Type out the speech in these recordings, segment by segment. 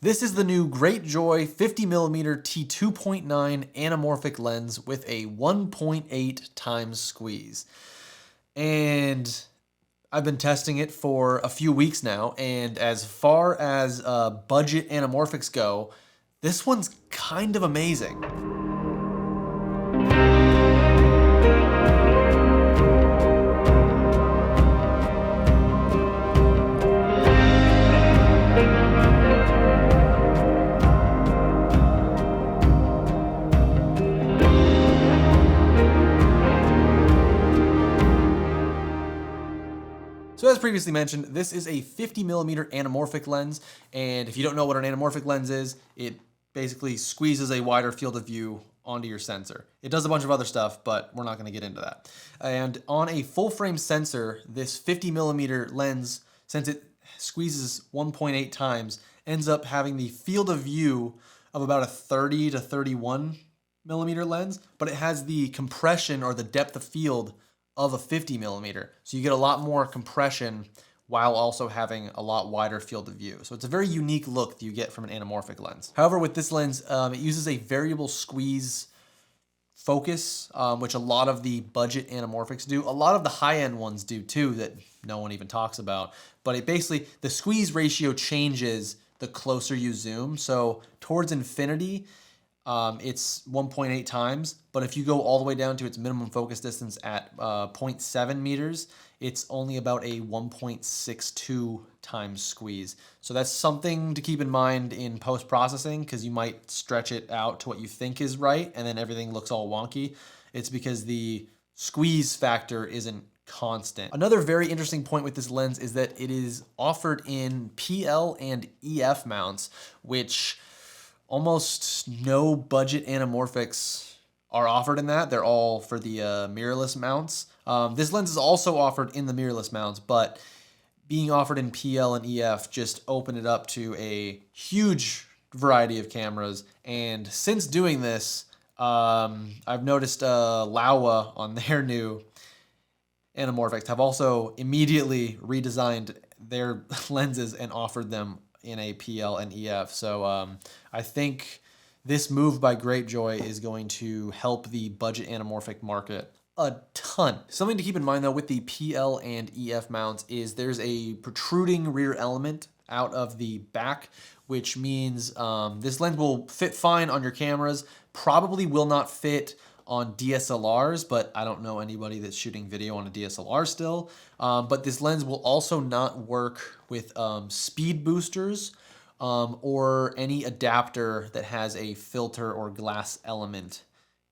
This is the new Greatjoy 50mm t2.9 anamorphic lens with a 1.8 times squeeze. And I've been testing it for a few weeks now, and as far as budget anamorphics go, this one's kind of amazing. So as previously mentioned, this is a 50mm anamorphic lens, and if you don't know what an anamorphic lens is, it basically squeezes a wider field of view onto your sensor. It does a bunch of other stuff, but we're not going to get into that. And on a full frame sensor, this 50mm lens, since it squeezes 1.8 times, ends up having the field of view of about a 30 to 31mm lens, but it has the compression or the depth of field of a 50mm. So you get a lot more compression while also having a lot wider field of view. So it's a very unique look that you get from an anamorphic lens. However, with this lens, it uses a variable squeeze focus, which a lot of the budget anamorphics do. A lot of the high-end ones do too, that no one even talks about. But it basically, the squeeze ratio changes the closer you zoom. So towards infinity, it's 1.8 times, but if you go all the way down to its minimum focus distance at 0.7 meters, it's only about a 1.62 times squeeze. So that's something to keep in mind in post-processing, because you might stretch it out to what you think is right, and then everything looks all wonky. It's because the squeeze factor isn't constant. Another very interesting point with this lens is that it is offered in PL and EF mounts, which almost no budget anamorphics are offered in that. They're all for the mirrorless mounts. This lens is also offered in the mirrorless mounts, but being offered in PL and EF just opened it up to a huge variety of cameras. And since doing this, I've noticed Laowa on their new anamorphics have also immediately redesigned their lenses and offered them in a PL and EF. So I think this move by Greatjoy is going to help the budget anamorphic market a ton. Something to keep in mind though with the PL and EF mounts is there's a protruding rear element out of the back, which means this lens will fit fine on your cameras, probably will not fit on DSLRs, but I don't know anybody that's shooting video on a DSLR still. But this lens will also not work with speed boosters or any adapter that has a filter or glass element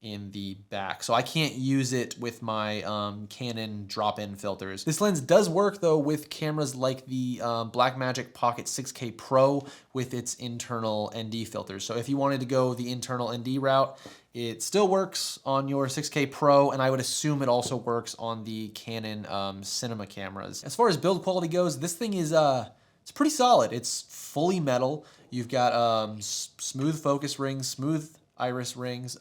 in the back. So I can't use it with my Canon drop-in filters. This lens does work though with cameras like the Blackmagic Pocket 6K Pro with its internal ND filters. So if you wanted to go the internal ND route, it still works on your 6K Pro, and I would assume it also works on the Canon cinema cameras. As far as build quality goes, this thing is it's pretty solid. It's fully metal. You've got smooth focus rings, smooth iris rings.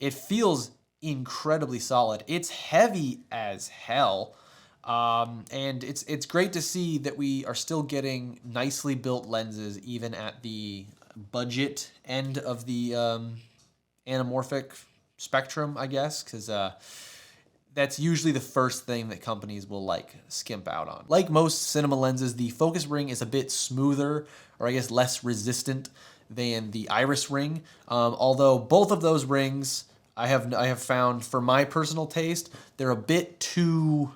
It feels incredibly solid. It's heavy as hell. And it's great to see that we are still getting nicely built lenses even at the budget end of the anamorphic spectrum, I guess, because that's usually the first thing that companies will like skimp out on. Like most cinema lenses, the focus ring is a bit smoother, or I guess less resistant than the iris ring. Although both of those rings I have found, for my personal taste, they're a bit too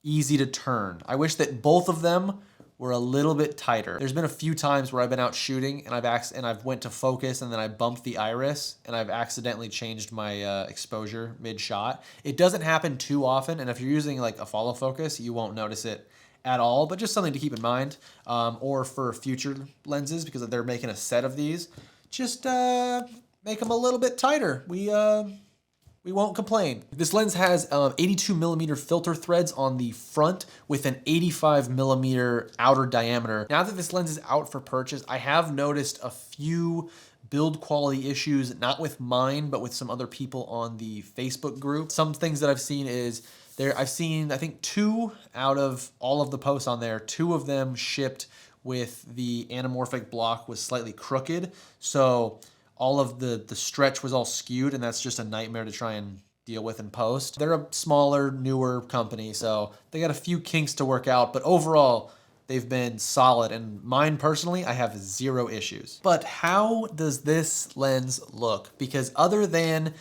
easy to turn. I wish that both of them were a little bit tighter. There's been a few times where I've been out shooting and I've went to focus and then I bumped the iris and I've accidentally changed my exposure mid-shot. It doesn't happen too often, and if you're using like a follow focus, you won't notice it at all, but just something to keep in mind. Or for future lenses, because they're making a set of these, just make them a little bit tighter. We won't complain. This lens has 82mm filter threads on the front with an 85mm outer diameter. Now that this lens is out for purchase, I have noticed a few build quality issues, not with mine, but with some other people on the Facebook group. Some things that I've seen is I've seen, I think, 2 out of all of the posts on there, 2 of them shipped with the anamorphic block was slightly crooked. So all of the stretch was all skewed, and that's just a nightmare to try and deal with in post. They're a smaller, newer company, so they got a few kinks to work out, but overall, they've been solid, and mine personally, I have zero issues. But how does this lens look? Because other than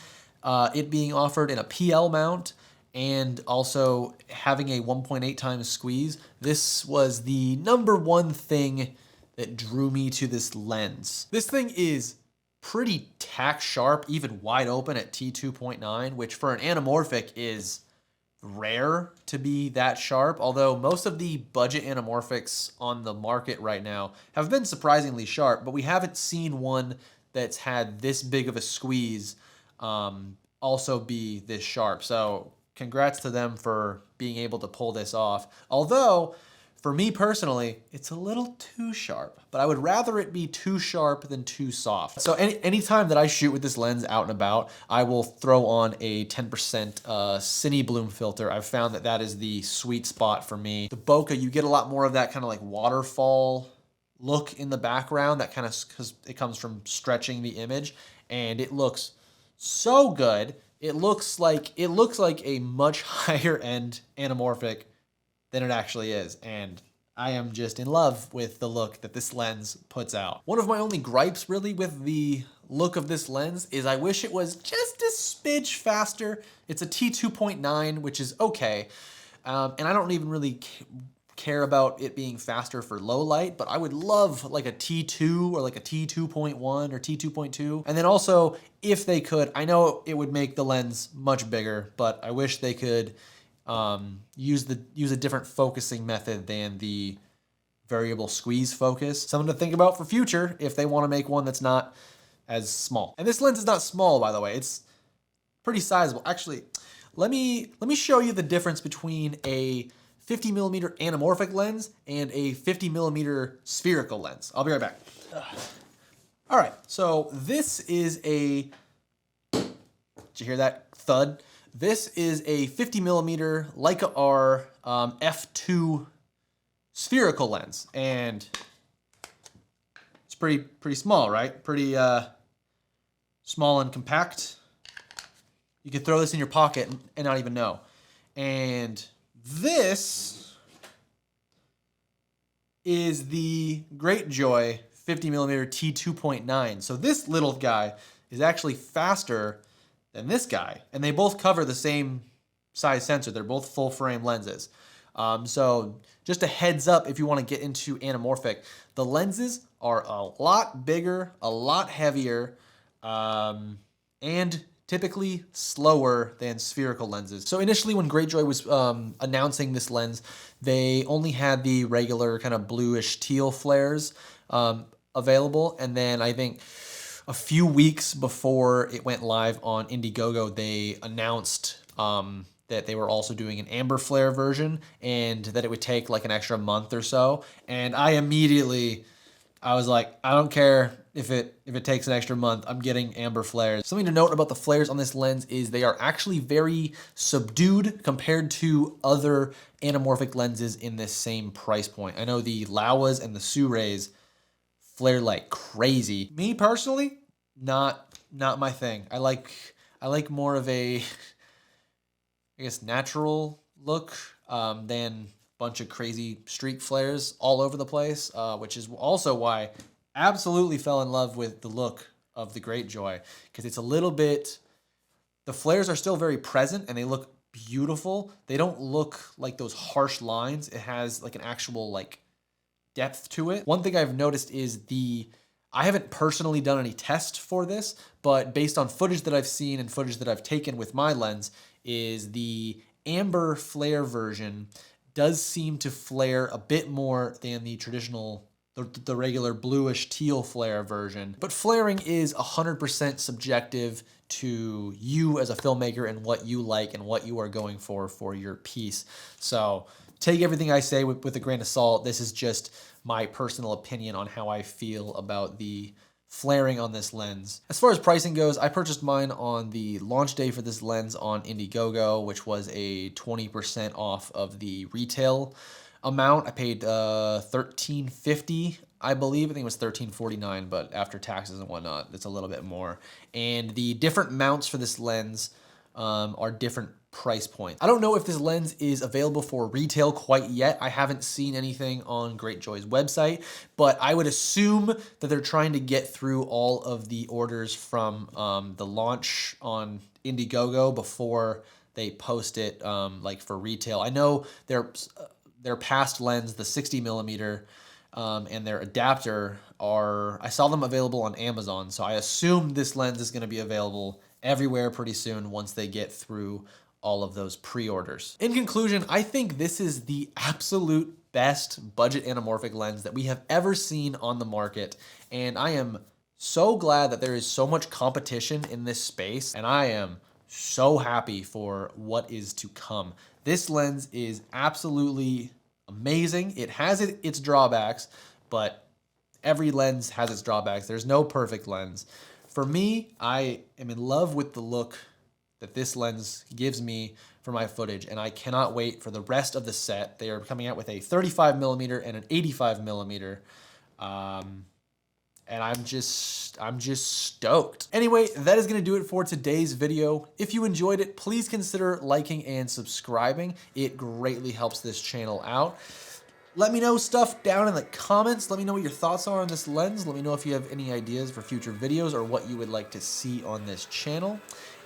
it being offered in a PL mount and also having a 1.8 times squeeze, this was the #1 thing that drew me to this lens. This thing is pretty tack sharp, even wide open at t2.9, which for an anamorphic is rare to be that sharp, although most of the budget anamorphics on the market right now have been surprisingly sharp, but we haven't seen one that's had this big of a squeeze also be this sharp. So congrats to them for being able to pull this off. Although, for me personally, it's a little too sharp, but I would rather it be too sharp than too soft. So anytime that I shoot with this lens out and about, I will throw on a 10% Cine Bloom filter. I've found that that is the sweet spot for me. The bokeh, you get a lot more of that kind of like waterfall look in the background, that kind of, because it comes from stretching the image, and it looks so good. It looks like a much higher end anamorphic than it actually is, and I am just in love with the look that this lens puts out. One of my only gripes really with the look of this lens is I wish it was just a smidge faster. It's a t2.9, which is okay, and I don't even really care about it being faster for low light, but I would love like a T2 or like a T2.1 or T2.2. And then also, if they could, I know it would make the lens much bigger, but I wish they could use a different focusing method than the variable squeeze focus. Something to think about for future if they want to make one that's not as small. And this lens is not small, by the way. It's pretty sizable. Actually, let me show you the difference between a 50mm anamorphic lens and a 50mm spherical lens. I'll be right back. All right, so this is a, did you hear that thud? This is a 50mm Leica R f2 spherical lens, and it's pretty small, right? Pretty small and compact. You could throw this in your pocket and not even know. And this is the Greatjoy 50mm t2.9. So this little guy is actually faster than this guy, and they both cover the same size sensor. They're both full frame lenses. So just a heads up if you want to get into anamorphic, the lenses are a lot bigger, a lot heavier, and typically slower than spherical lenses. So initially when Greatjoy was announcing this lens, they only had the regular kind of bluish teal flares available, and then I think a few weeks before it went live on Indiegogo, they announced that they were also doing an amber flare version and that it would take like an extra month or so. And I was like, I don't care if it takes an extra month, I'm getting amber flares. Something to note about the flares on this lens is they are actually very subdued compared to other anamorphic lenses in this same price point. I know the Laowas and the Sureis flare like crazy. Me personally, not my thing. I like more of a, I guess, natural look than bunch of crazy streak flares all over the place, which is also why I absolutely fell in love with the look of the Greatjoy, because it's a little bit, the flares are still very present and they look beautiful. They don't look like those harsh lines. It has like an actual like depth to it. One thing I've noticed is I haven't personally done any tests for this, but based on footage that I've seen and footage that I've taken with my lens, is the amber flare version does seem to flare a bit more than the traditional, the regular bluish teal flare version. But flaring is 100% subjective to you as a filmmaker and what you like and what you are going for your piece. So take everything I say with a grain of salt. This is just my personal opinion on how I feel about the flaring on this lens. As far as pricing goes, I purchased mine on the launch day for this lens on Indiegogo, which was a 20% off of the retail amount. I paid $13.50, I believe. I think it was $13.49, but after taxes and whatnot, it's a little bit more. And the different mounts for this lens are different price points. I don't know if this lens is available for retail quite yet. I haven't seen anything on Greatjoy's website, but I would assume that they're trying to get through all of the orders from the launch on Indiegogo before they post it like for retail. I know their past lens, the 60 millimeter, and their adapter I saw them available on Amazon. So I assume this lens is going to be available everywhere pretty soon once they get through all of those pre-orders. In conclusion, I think this is the absolute best budget anamorphic lens that we have ever seen on the market. And I am so glad that there is so much competition in this space. And I am so happy for what is to come. This lens is absolutely amazing. It has its drawbacks, but every lens has its drawbacks. There's no perfect lens. For me, I am in love with the look that this lens gives me for my footage, and I cannot wait for the rest of the set. They are coming out with a 35 millimeter and an 85 millimeter. And I'm just stoked. Anyway, that is gonna do it for today's video. If you enjoyed it, please consider liking and subscribing. It greatly helps this channel out. Let me know stuff down in the comments. Let me know what your thoughts are on this lens. Let me know if you have any ideas for future videos or what you would like to see on this channel.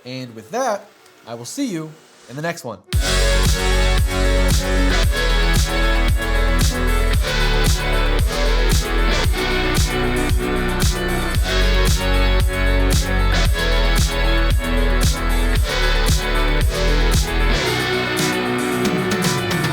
And with that, I will see you in the next one.